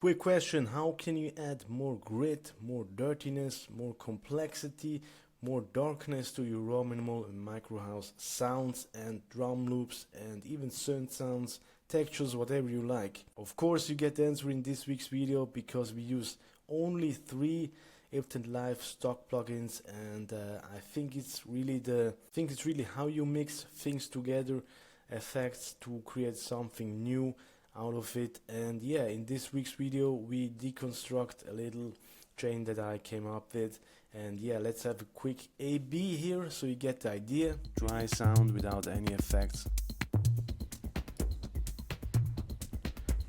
Quick question, how can you add more grit, more dirtiness, more complexity, more darkness to your Rominimal and Microhouse sounds and drum loops and even synth sounds, textures, whatever you like? Of course you get the answer in this week's video, because we use only 3 Ableton Live stock plugins, and I think it's really how you mix things together, effects, to create something new out of it. And yeah, in this week's video we deconstruct a little chain that I came up with, and yeah, let's have a quick A/B here so you get the idea. Dry sound without any effects,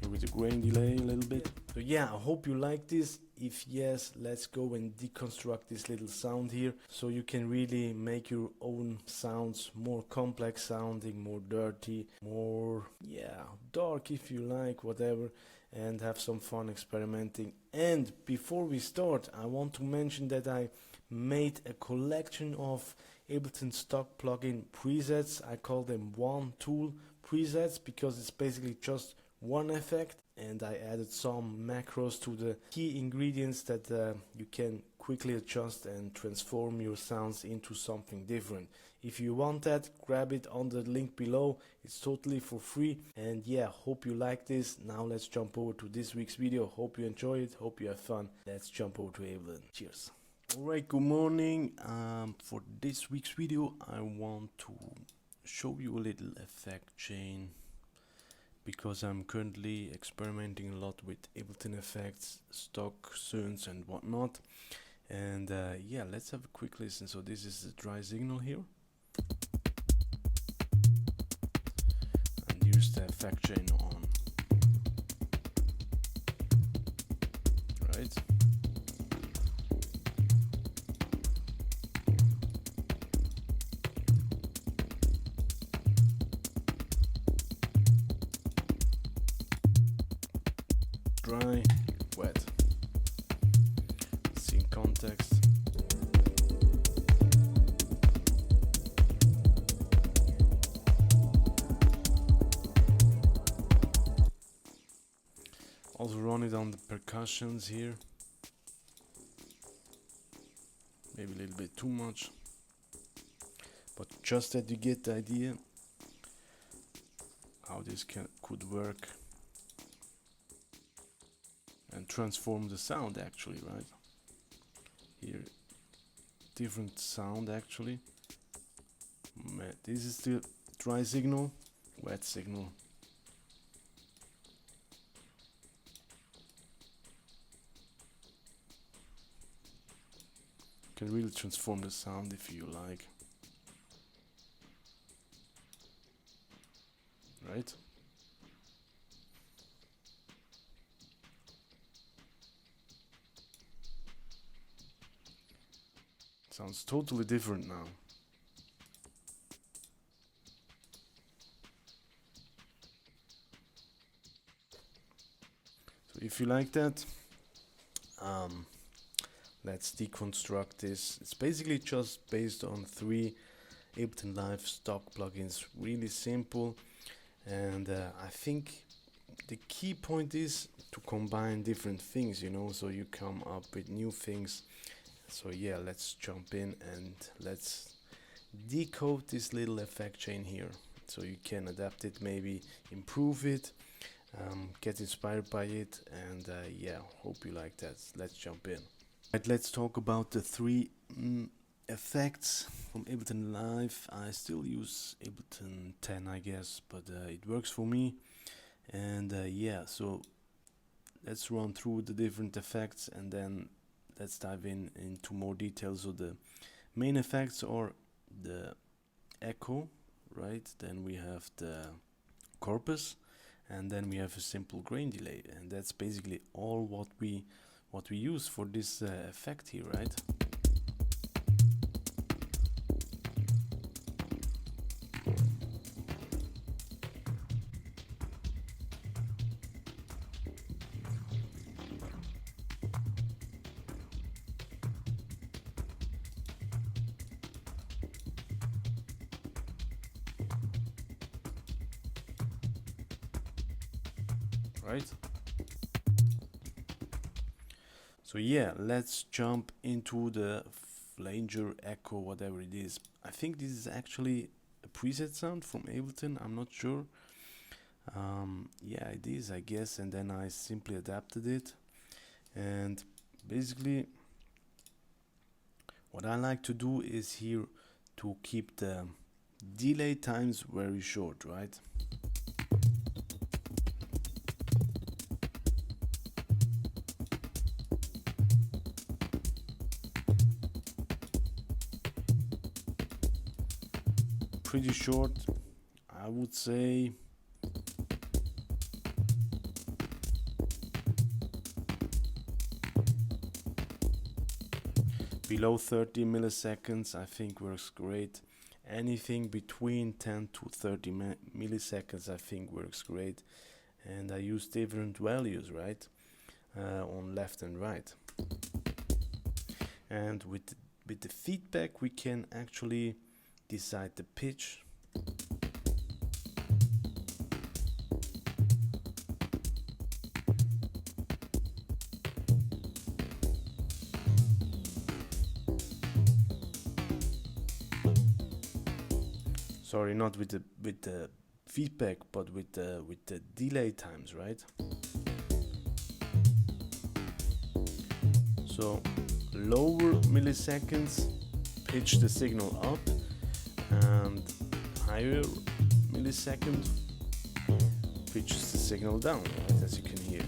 here with the grain delay a little bit. So yeah, I hope you like this. If yes, let's go and deconstruct this little sound here, so you can really make your own sounds, more complex sounding, more dirty, more, yeah, dark if you like, whatever, and have some fun experimenting. And before we start, I want to mention that I made a collection of Ableton stock plugin presets. I call them one tool presets because it's basically just one effect, and I added some macros to the key ingredients that you can quickly adjust and transform your sounds into something different. If you want that, grab it on the link below. It's totally for free. And yeah, hope you like this. Now let's jump over to this week's video. Hope you enjoy it, hope you have fun. Let's jump over to Ableton. Cheers. Alright, good morning. For this week's video I want to show you a little effect chain, because I'm currently experimenting a lot with Ableton effects, stock synths and whatnot. And yeah, let's have a quick listen. So this is the dry signal here, and here's the effect chain on. Right? Dry, wet. See in context. Also run it on the percussions here. Maybe a little bit too much, but just that you get the idea how this could work and transform the sound actually, right? Here, different sound actually. This is the dry signal, wet signal. You can really transform the sound if you like. Right? Sounds totally different now. So if you like that, let's deconstruct this. It's basically just based on 3 Ableton Live stock plugins, really simple. And I think the key point is to combine different things, you know, so you come up with new things. So yeah, let's jump in and let's decode this little effect chain here, so you can adapt it, maybe improve it, get inspired by it, and yeah, hope you like that. Let's jump in. Right, let's talk about the 3 effects from Ableton Live. I still use Ableton 10, I guess, but it works for me. And yeah, so let's run through the different effects and then let's dive into more details. So the main effects are the echo, right? Then we have the corpus, and then we have a simple grain delay, and that's basically all what we use for this effect here, right? Right? So yeah, let's jump into the Flanger echo, whatever it is. I think this is actually a preset sound from Ableton, I'm not sure. Yeah, it is, I guess, and then I simply adapted it. And basically what I like to do is here to keep the delay times very short, right? Pretty short, I would say. Below 30 milliseconds I think works great. Anything between 10 to 30 milliseconds I think works great. And I use different values, right, on left and right. And with the feedback we can actually decide the pitch. Sorry, not with the feedback, but with the delay times, right? So lower milliseconds pitch the signal up, and higher millisecond pitches the signal down, right, as you can hear.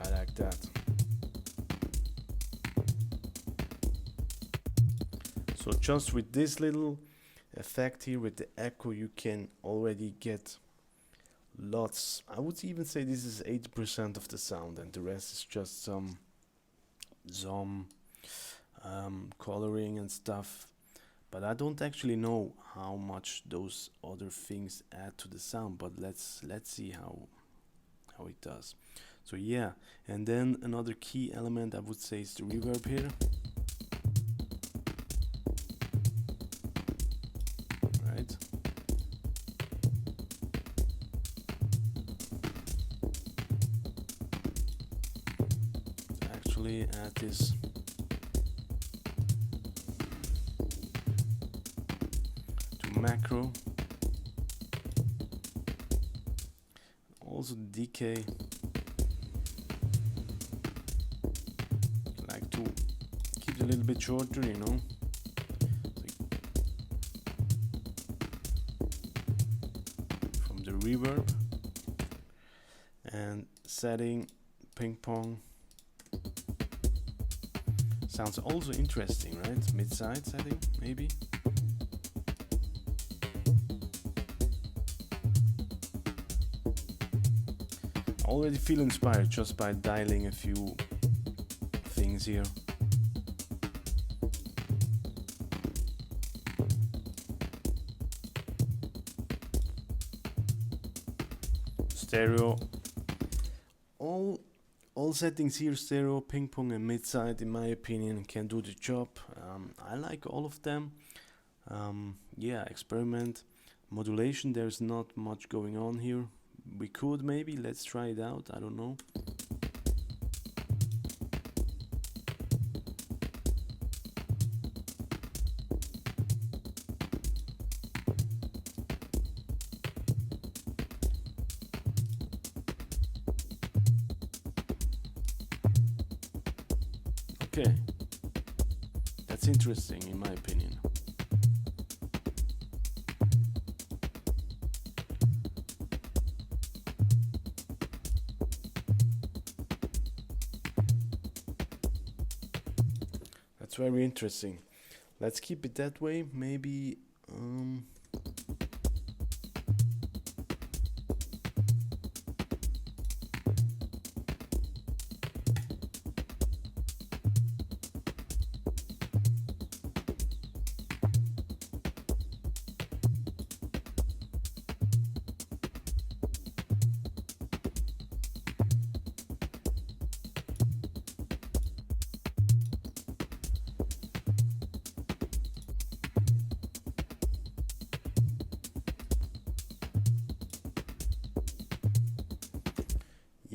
I like that. So just with this little effect here with the echo you can already get lots. I would even say this is 80% of the sound, and the rest is just some coloring and stuff. But I don't actually know how much those other things add to the sound, but let's see how it does. So yeah, and then another key element I would say is the reverb here. Right. Actually add this to macro. Also decay. Like to keep it a little bit shorter, you know. From the reverb. And setting ping pong. Sounds also interesting, right? Mid-side setting, maybe. I already feel inspired just by dialing a few things here. Stereo. All settings here, stereo, ping pong and mid-side, in my opinion, can do the job. I like all of them. Yeah, experiment. Modulation, there's not much going on here. We could maybe, let's try it out, I don't know. Okay, that's interesting in my opinion. That's very interesting. Let's keep it that way, maybe.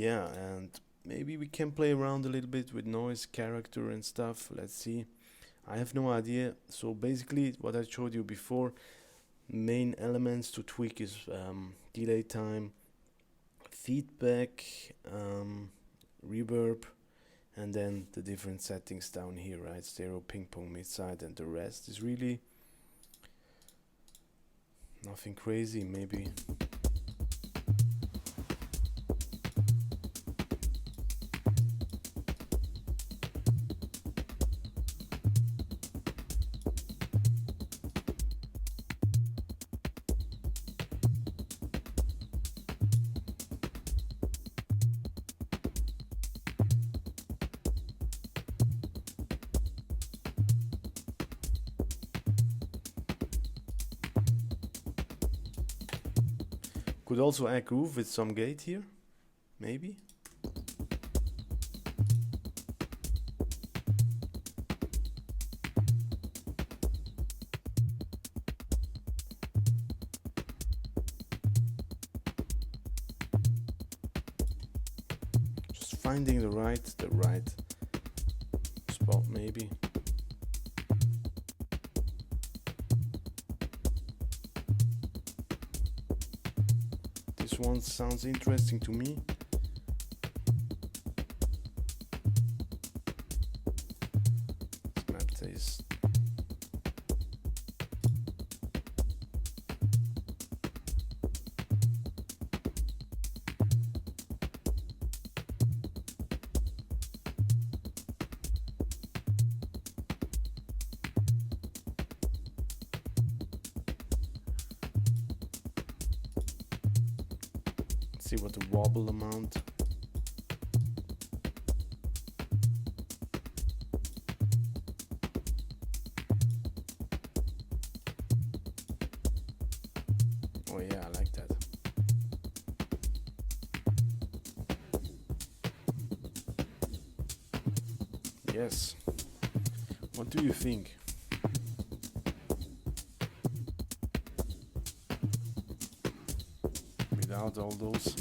yeah, and maybe we can play around a little bit with noise, character and stuff. Let's see. I have no idea. So basically what I showed you before, main elements to tweak is delay time, feedback, reverb, and then the different settings down here, right? Stereo, ping pong, mid-side, and the rest is really nothing crazy. Maybe could also add groove with some gate here, maybe. Just finding the right spot, maybe. This one sounds interesting to me. Snap taste. See what the wobble amount. Oh yeah, I like that. Yes. What do you think? Without all those.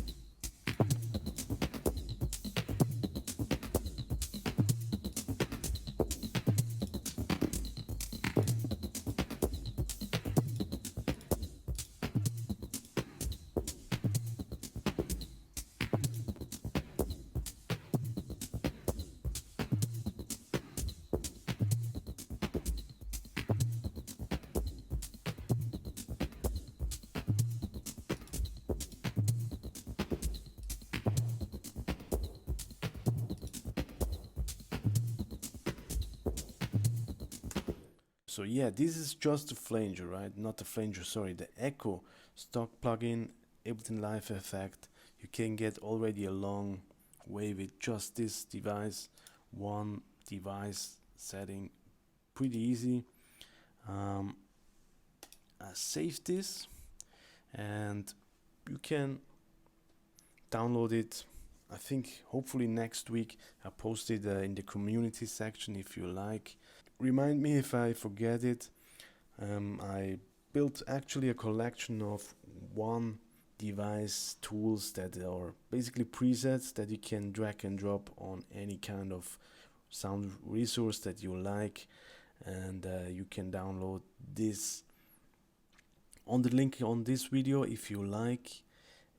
So yeah, this is just the flanger, right? Not the flanger, sorry, the echo stock plugin, Ableton Live effect. You can get already a long way with just this device, one device setting, pretty easy. Save this and you can download it. I think hopefully next week. I post it in the community section if you like. Remind me if I forget it. I built actually a collection of one device tools that are basically presets that you can drag and drop on any kind of sound resource that you like, and you can download this on the link on this video if you like.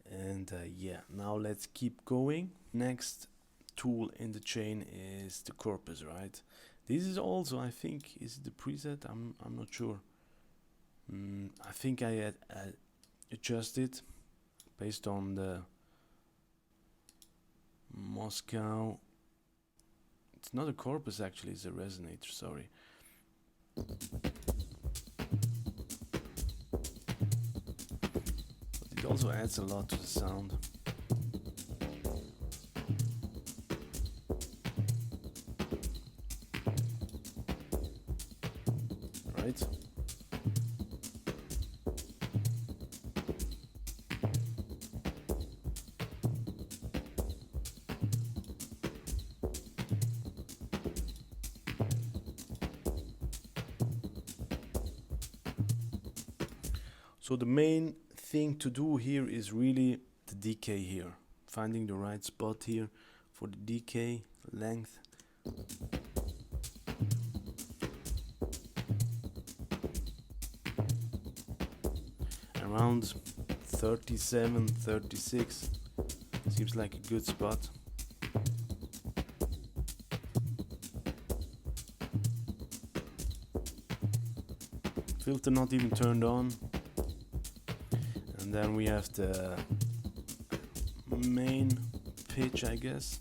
And yeah, now let's keep going. Next tool in the chain is the corpus, right? This is also, I think, is the preset. I'm not sure. I think I had adjusted based on the Moscow. It's not a corpus actually, it's a resonator, sorry. But it also adds a lot to the sound. Right? So the main thing to do here is really the decay here. finding the right spot here for the decay length. Around 37, 36 seems like a good spot. Filter not even turned on. And then we have the main pitch, I guess.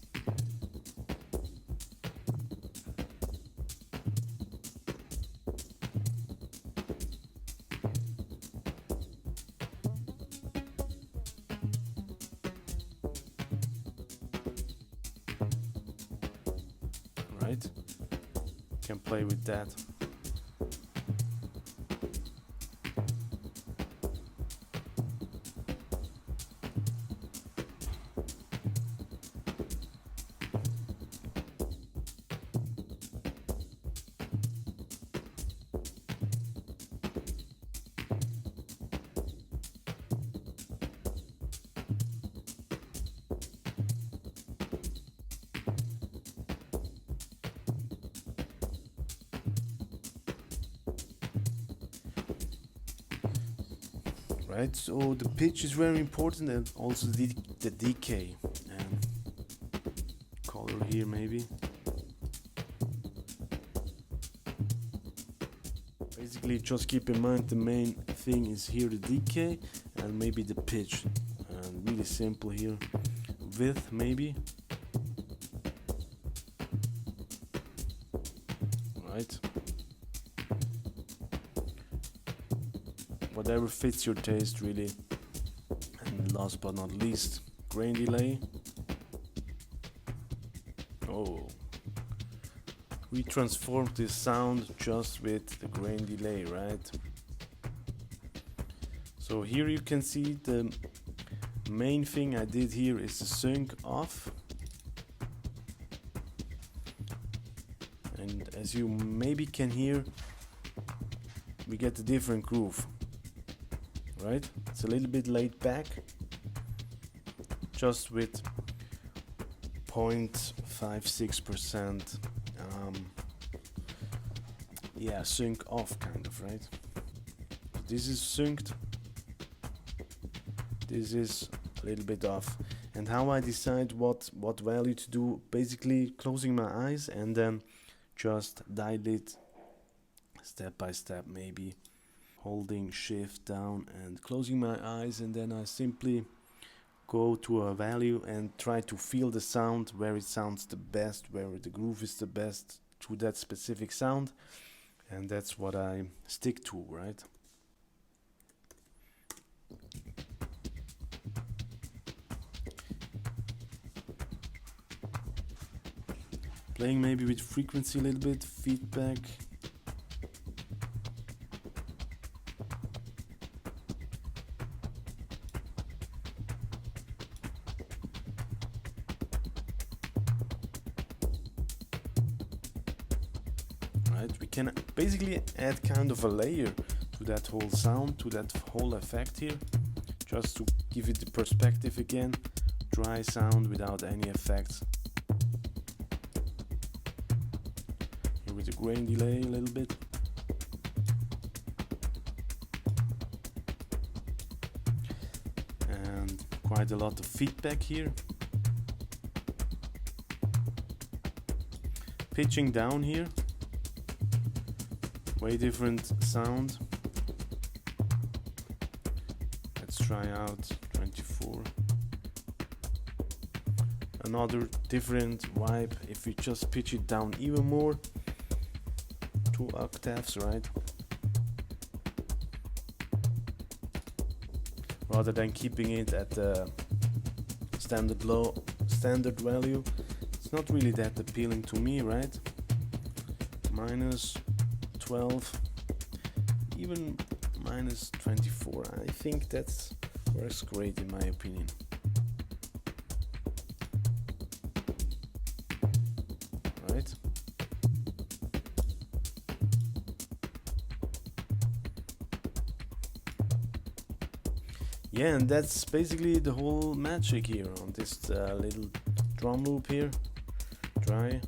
Right? Can play with that. Right, so the pitch is very important, and also the decay. Color here maybe. Basically, just keep in mind the main thing is here the decay and maybe the pitch. And really simple here. Width maybe. Right. Whatever fits your taste, really. And last but not least, grain delay. Oh, we transformed this sound just with the grain delay, right? So here you can see the main thing I did here is the sync off. And as you maybe can hear, we get a different groove. Right? It's a little bit laid back, just with 0.56% yeah, sync off kind of, right? This is synced, this is a little bit off. And how I decide what value to do, basically closing my eyes and then just dial it step by step, maybe holding shift down and closing my eyes, and then I simply go to a value and try to feel the sound, where it sounds the best, where the groove is the best to that specific sound, and that's what I stick to, right? Playing maybe with frequency a little bit, feedback. We can basically add kind of a layer to that whole sound, to that whole effect here, just to give it the perspective again. Dry sound without any effects. Here with the grain delay a little bit. And quite a lot of feedback here. Pitching down here. Way different sound. Let's try out 24. Another different vibe if we just pitch it down even more. 2 octaves, right? Rather than keeping it at the standard value. It's not really that appealing to me, right? Minus 12, even minus 24. I think that works great in my opinion. Right? Yeah, and that's basically the whole magic here on this little drum loop here. Dry,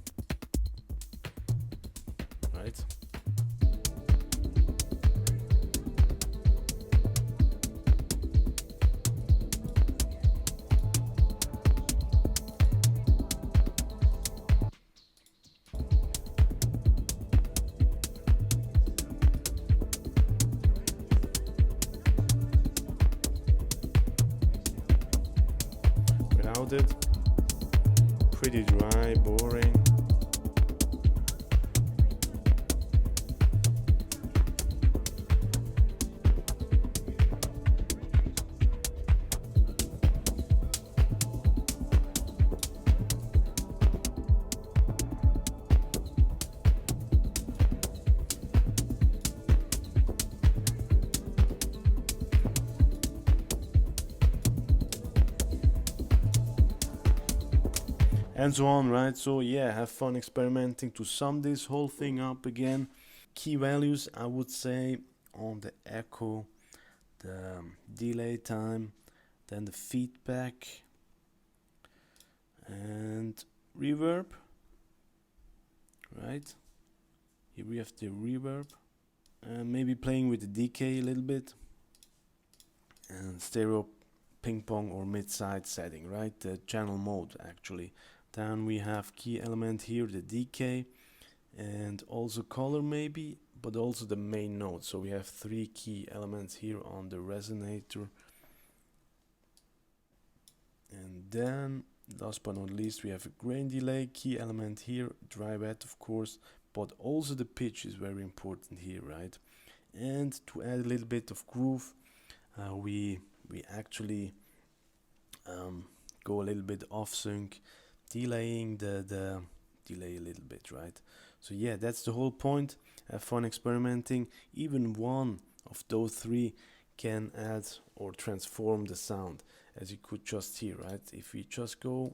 right? Without it, pretty dry, boring. And so on, right? So yeah, have fun experimenting. To sum this whole thing up again, key values, I would say, on the echo, the delay time, then the feedback, and reverb, right? Here we have the reverb, and maybe playing with the decay a little bit, and stereo ping pong or mid-side setting, right? The channel mode actually. Then we have key element here, the decay, and also color maybe, but also the main note. So we have 3 key elements here on the resonator. And then, last but not least, we have a grain delay key element here, dry wet of course, but also the pitch is very important here, right? And to add a little bit of groove, we actually go a little bit off sync, delaying the delay a little bit, right? So yeah, that's the whole point. Have fun experimenting. Even one of those 3 can add or transform the sound, as you could just hear, right? If we just go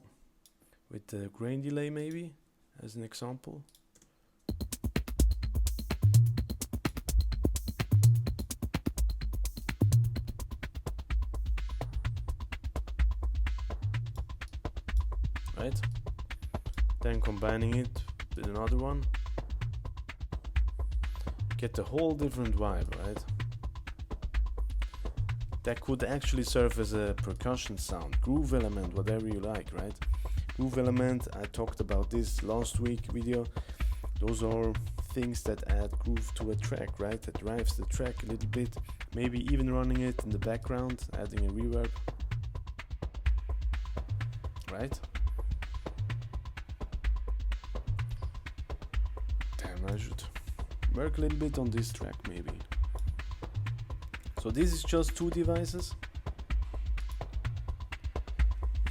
with the grain delay maybe as an example. Right? Then combining it with another one, get a whole different vibe, right? That could actually serve as a percussion sound, groove element, whatever you like, right? Groove element, I talked about this last week video. Those are things that add groove to a track, right? That drives the track a little bit, maybe even running it in the background, adding a reverb, right? I should work a little bit on this track maybe. So this is just 2 devices.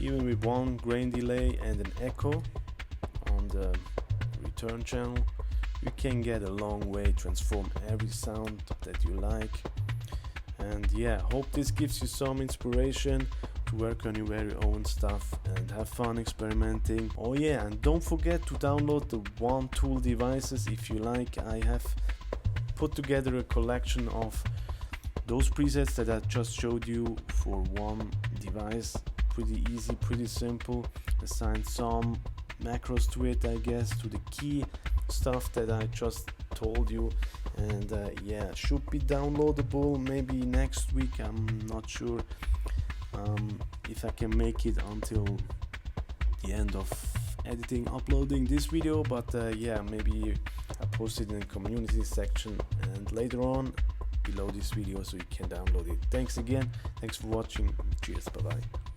Even with 1 grain delay and an echo on the return channel, you can get a long way, transform every sound that you like. And yeah, hope this gives you some inspiration to work on your very own stuff and have fun experimenting. Oh yeah, and don't forget to download the One Tool devices if you like. I have put together a collection of those presets that I just showed you for one device. Pretty easy, pretty simple. Assigned some macros to it, I guess, to the key stuff that I just told you. And yeah, should be downloadable maybe next week, I'm not sure if I can make it until the end of editing, uploading this video, but yeah, maybe I post it in the community section and later on below this video so you can download it. Thanks again, thanks for watching, cheers, bye bye.